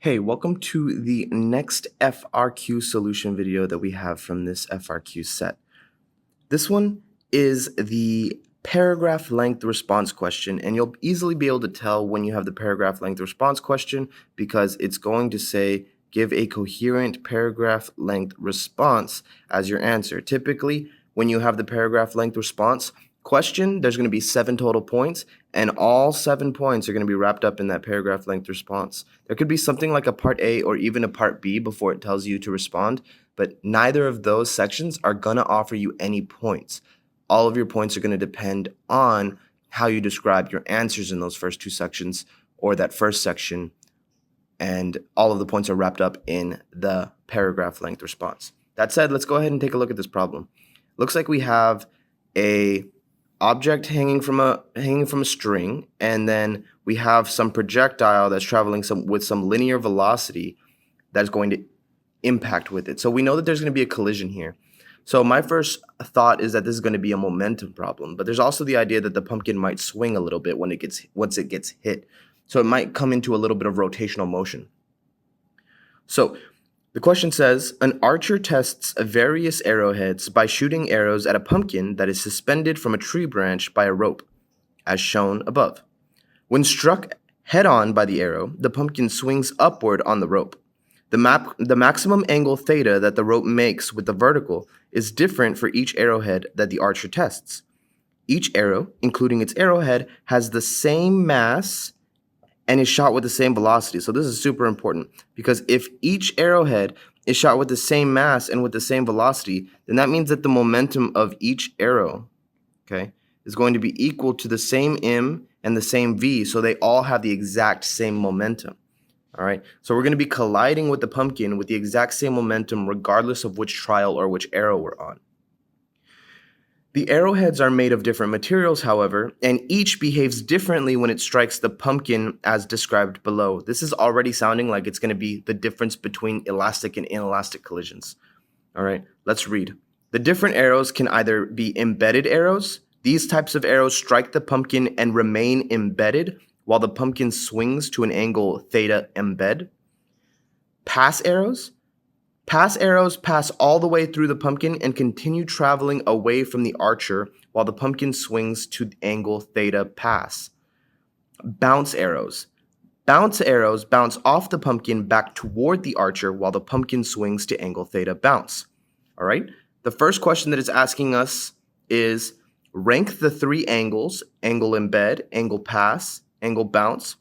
Hey, welcome to the next FRQ solution video that we have from this FRQ set. This one is the paragraph length response question, and you'll easily be able to tell when you have the paragraph length response question because it's going to say, give a coherent paragraph length response as your answer. Typically, when you have the paragraph length response question, there's going to be 7 total points, and all 7 points are going to be wrapped up in that paragraph length response. There could be something like a part A or even a part B before it tells you to respond, but neither of those sections are going to offer you any points. All of your points are going to depend on how you describe your answers in those first 2 sections or that first section, and all of the points are wrapped up in the paragraph length response. That said, let's go ahead and take a look at this problem. Looks like we have a object hanging from a string, and then we have some projectile that's traveling with some linear velocity that's going to impact with it. So we know that there's going to be a collision here. So my first thought is that this is going to be a momentum problem, but there's also the idea that the pumpkin might swing a little bit once it gets hit. So it might come into a little bit of rotational motion. So the question says, an archer tests various arrowheads by shooting arrows at a pumpkin that is suspended from a tree branch by a rope, as shown above. When struck head-on by the arrow, the pumpkin swings upward on the rope. The maximum angle theta that the rope makes with the vertical is different for each arrowhead that the archer tests. Each arrow, including its arrowhead, has the same mass and is shot with the same velocity. So this is super important because if each arrowhead is shot with the same mass and with the same velocity, then that means that the momentum of each arrow, okay, is going to be equal to the same m and the same v, so they all have the exact same momentum. All right, so we're going to be colliding with the pumpkin with the exact same momentum regardless of which trial or which arrow we're on. The arrowheads are made of different materials, however, and each behaves differently when it strikes the pumpkin as described below. This is already sounding like it's going to be the difference between elastic and inelastic collisions. All right, let's read. The different arrows can either be embedded arrows. These types of arrows strike the pumpkin and remain embedded while the pumpkin swings to an angle theta embed. Pass arrows. Pass arrows pass all the way through the pumpkin and continue traveling away from the archer while the pumpkin swings to angle theta pass. Bounce arrows. Bounce arrows bounce off the pumpkin back toward the archer while the pumpkin swings to angle theta bounce. All right? The first question that it's asking us is rank the 3 angles, angle embed, angle pass, angle bounce,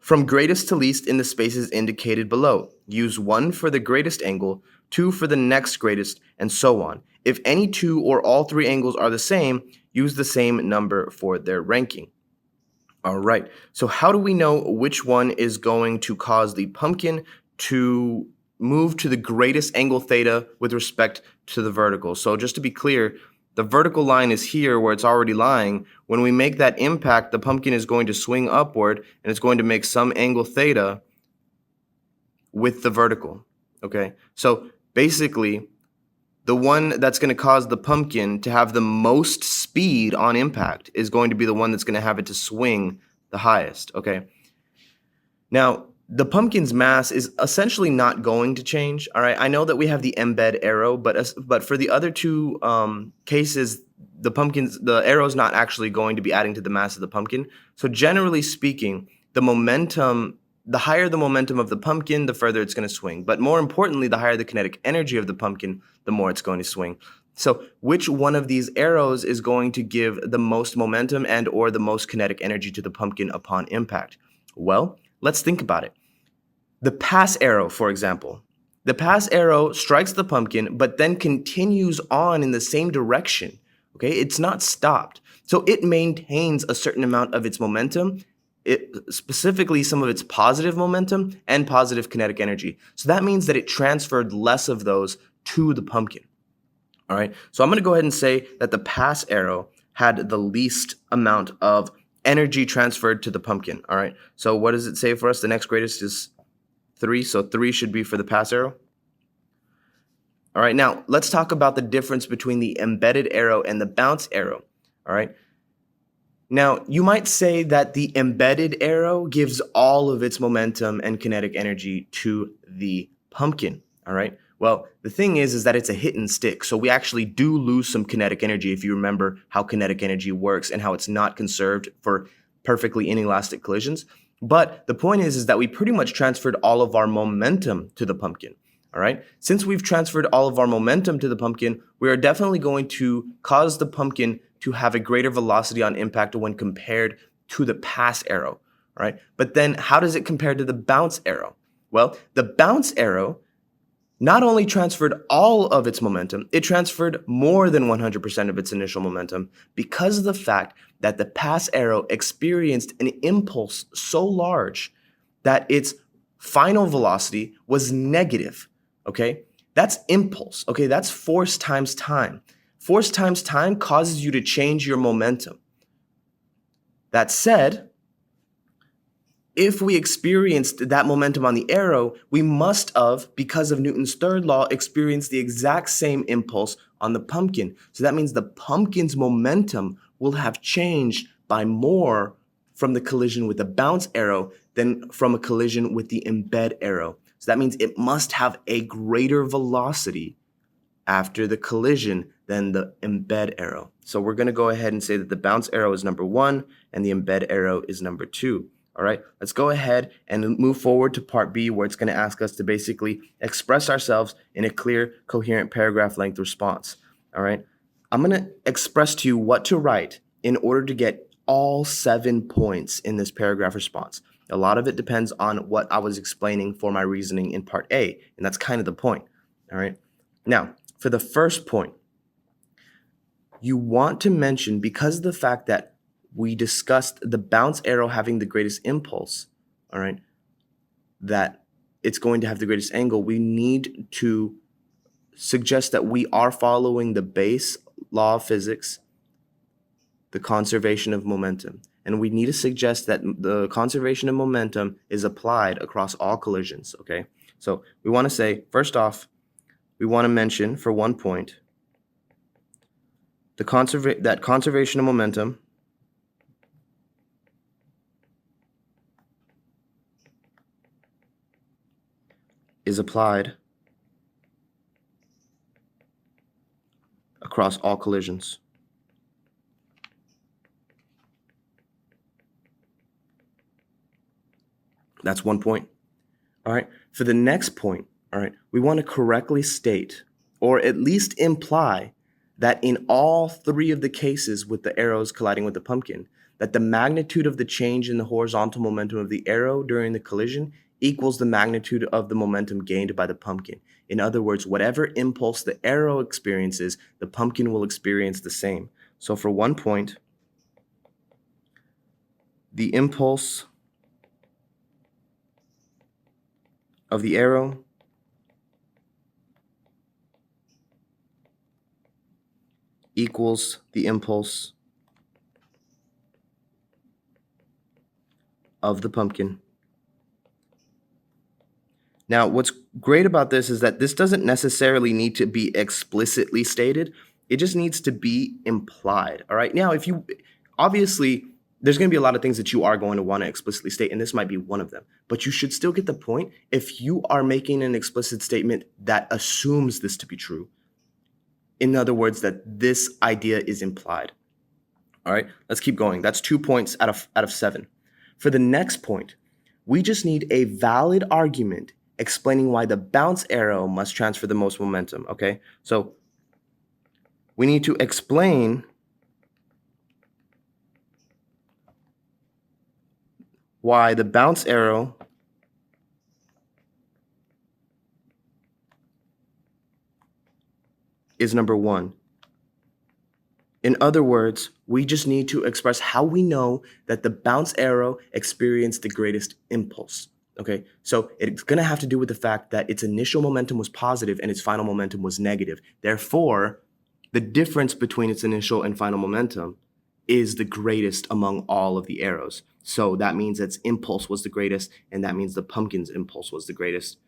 from greatest to least in the spaces indicated below. Use 1 for the greatest angle, 2 for the next greatest, and so on. If any 2 or all 3 angles are the same, use the same number for their ranking. All right, so how do we know which one is going to cause the pumpkin to move to the greatest angle theta with respect to the vertical? So just to be clear, the vertical line is here where it's already lying. When we make that impact, the pumpkin is going to swing upward and it's going to make some angle theta with the vertical, okay? So basically, the one that's going to cause the pumpkin to have the most speed on impact is going to be the one that's going to have it to swing the highest, okay? Now, the pumpkin's mass is essentially not going to change, all right? I know that we have the embed arrow, but for the other 2 cases, the arrow's not actually going to be adding to the mass of the pumpkin. So generally speaking, the higher the momentum of the pumpkin, the further it's going to swing. But more importantly, the higher the kinetic energy of the pumpkin, the more it's going to swing. So which one of these arrows is going to give the most momentum and or the most kinetic energy to the pumpkin upon impact? Well, let's think about it. The pass arrow, for example. The pass arrow strikes the pumpkin, but then continues on in the same direction. Okay, it's not stopped. So it maintains a certain amount of its momentum, specifically some of its positive momentum and positive kinetic energy. So that means that it transferred less of those to the pumpkin. All right, so I'm going to go ahead and say that the pass arrow had the least amount of energy transferred to the pumpkin. All right, so what does it say for us? The next greatest is 3, so 3 should be for the pass arrow. All right, now let's talk about the difference between the embedded arrow and the bounce arrow. All right, Now, you might say that the embedded arrow gives all of its momentum and kinetic energy to the pumpkin, all right? Well, the thing is that it's a hit and stick, so we actually do lose some kinetic energy if you remember how kinetic energy works and how it's not conserved for perfectly inelastic collisions. But the point is that we pretty much transferred all of our momentum to the pumpkin, all right? Since we've transferred all of our momentum to the pumpkin, we are definitely going to cause the pumpkin to have a greater velocity on impact when compared to the pass arrow, all right? But then how does it compare to the bounce arrow? Well, the bounce arrow not only transferred all of its momentum, it transferred more than 100% of its initial momentum because of the fact that the pass arrow experienced an impulse so large that its final velocity was negative, okay? That's impulse, okay? That's force times time. Force times time causes you to change your momentum. That said, if we experienced that momentum on the arrow, we must have, because of Newton's third law, experienced the exact same impulse on the pumpkin. So that means the pumpkin's momentum will have changed by more from the collision with the bounce arrow than from a collision with the embed arrow. So that means it must have a greater velocity after the collision than the embed arrow. So we're going to go ahead and say that the bounce arrow is number 1 and the embed arrow is number 2. All right, let's go ahead and move forward to part B, where it's going to ask us to basically express ourselves in a clear, coherent paragraph length response. All right, I'm going to express to you what to write in order to get all 7 points in this paragraph response. A lot of it depends on what I was explaining for my reasoning in part A, and that's kind of the point. All right, now for the first point, you want to mention, because of the fact that we discussed the bounce arrow having the greatest impulse, all right, that it's going to have the greatest angle, we need to suggest that we are following the base law of physics, the conservation of momentum. And we need to suggest that the conservation of momentum is applied across all collisions, okay? So we want to say, first off, we want to mention for 1 point, that conservation of momentum is applied across all collisions. That's 1 point. All right. For the next point, all right, we want to correctly state, or at least imply, that in all 3 of the cases with the arrows colliding with the pumpkin, that the magnitude of the change in the horizontal momentum of the arrow during the collision equals the magnitude of the momentum gained by the pumpkin. In other words, whatever impulse the arrow experiences, the pumpkin will experience the same. So for 1 point, the impulse of the arrow equals the impulse of the pumpkin. Now, what's great about this is that this doesn't necessarily need to be explicitly stated. It just needs to be implied, all right? Now, obviously, there's going to be a lot of things that you are going to want to explicitly state, and this might be one of them. But you should still get the point if you are making an explicit statement that assumes this to be true. In other words, that this idea is implied. All right, let's keep going. That's 2 points out of 7. For the next point, we just need a valid argument explaining why the bounce arrow must transfer the most momentum, okay? So we need to explain why the bounce arrow is number 1. In other words, we just need to express how we know that the bounce arrow experienced the greatest impulse. Okay, so it's going to have to do with the fact that its initial momentum was positive and its final momentum was negative. Therefore, the difference between its initial and final momentum is the greatest among all of the arrows. So that means its impulse was the greatest, and that means the pumpkin's impulse was the greatest.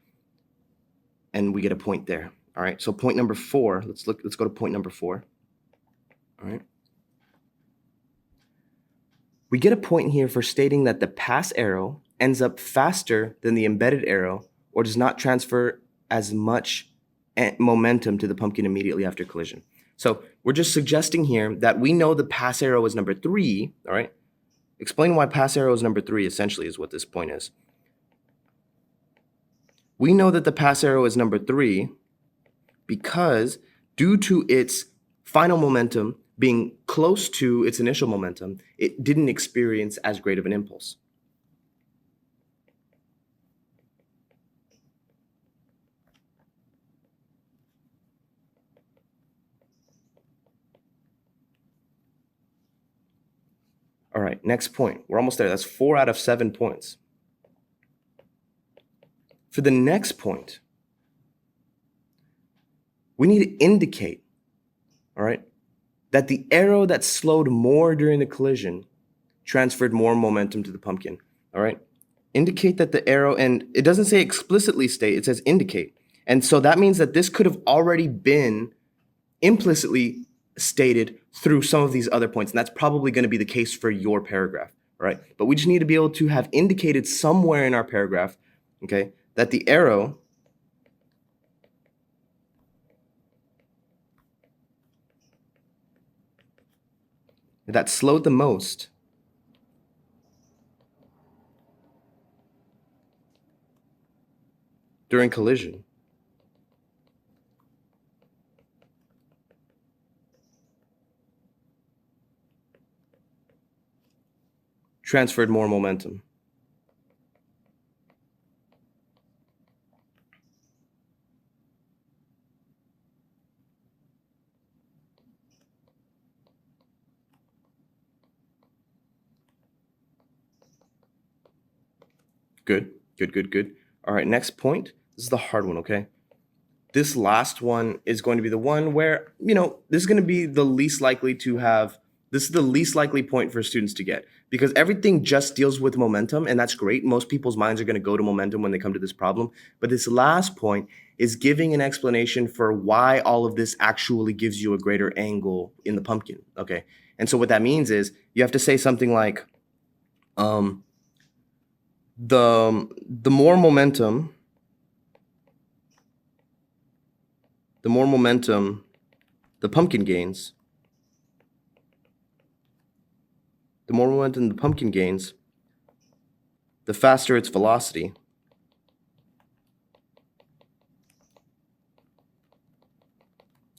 And we get a point there. All right, so point number 4, let's go to point number 4. All right. we get a point here for stating that the pass arrow ends up faster than the embedded arrow or does not transfer as much momentum to the pumpkin immediately after collision. So we're just suggesting here that we know the pass arrow is number 3, all right? Explain why pass arrow is number 3 essentially is what this point is. We know that the pass arrow is number 3 because due to its final momentum being close to its initial momentum, it didn't experience as great of an impulse. All right, next point. We're almost there. That's 4 out of 7 points. For the next point, we need to indicate, all right, that the arrow that slowed more during the collision transferred more momentum to the pumpkin, all right? Indicate that the arrow, and it doesn't say explicitly state, it says indicate. And so that means that this could have already been implicitly stated through some of these other points, and that's probably going to be the case for your paragraph, all right? But we just need to be able to have indicated somewhere in our paragraph, okay, that the arrow that slowed the most during collision transferred more momentum. Good, good, good, good. All right, next point. This is the hard one, okay? This last one is going to be the one where, this is going to be the least likely to have, this is the least likely point for students to get because everything just deals with momentum, and that's great. Most people's minds are going to go to momentum when they come to this problem. But this last point is giving an explanation for why all of this actually gives you a greater angle in the pumpkin, okay? And so what that means is you have to say something like, the more momentum the pumpkin gains, the faster its velocity.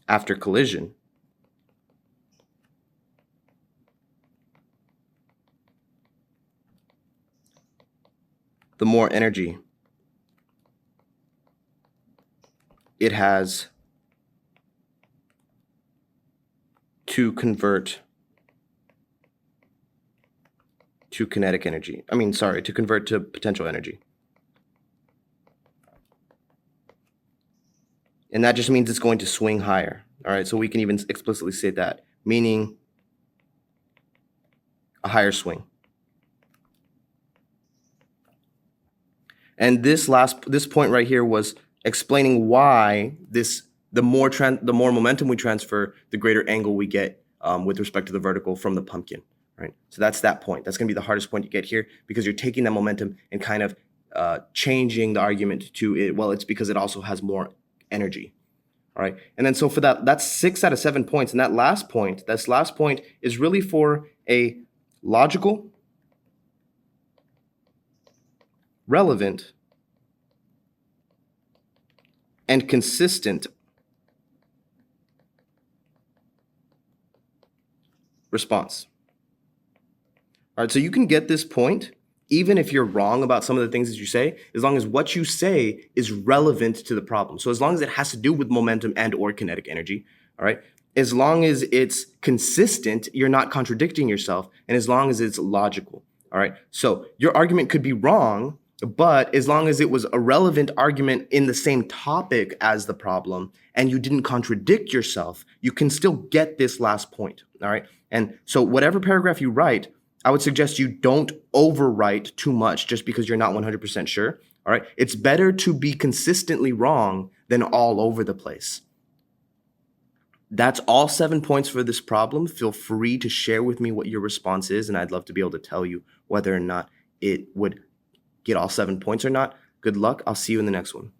After collision. The more energy it has to convert to kinetic energy. To convert to potential energy. And that just means it's going to swing higher. All right, so we can even explicitly say that, meaning a higher swing. And this point right here was explaining why the more momentum we transfer, the greater angle we get with respect to the vertical from the pumpkin, right? So that's that point. That's going to be the hardest point to get here because you're taking that momentum and kind of changing the argument to it. Well, it's because it also has more energy, all right? And then so for that's 6 out of 7 points. And that last point is really for a logical, relevant, and consistent response. All right, so you can get this point even if you're wrong about some of the things that you say, as long as what you say is relevant to the problem. So as long as it has to do with momentum and or kinetic energy, all right? As long as it's consistent, you're not contradicting yourself, and as long as it's logical, all right? So your argument could be wrong, but as long as it was a relevant argument in the same topic as the problem and you didn't contradict yourself, you can still get this last point, all right? And so whatever paragraph you write, I would suggest you don't overwrite too much just because you're not 100% sure, all right? It's better to be consistently wrong than all over the place. That's all 7 points for this problem. Feel free to share with me what your response is, and I'd love to be able to tell you whether or not it would get all 7 points or not. Good luck. I'll see you in the next one.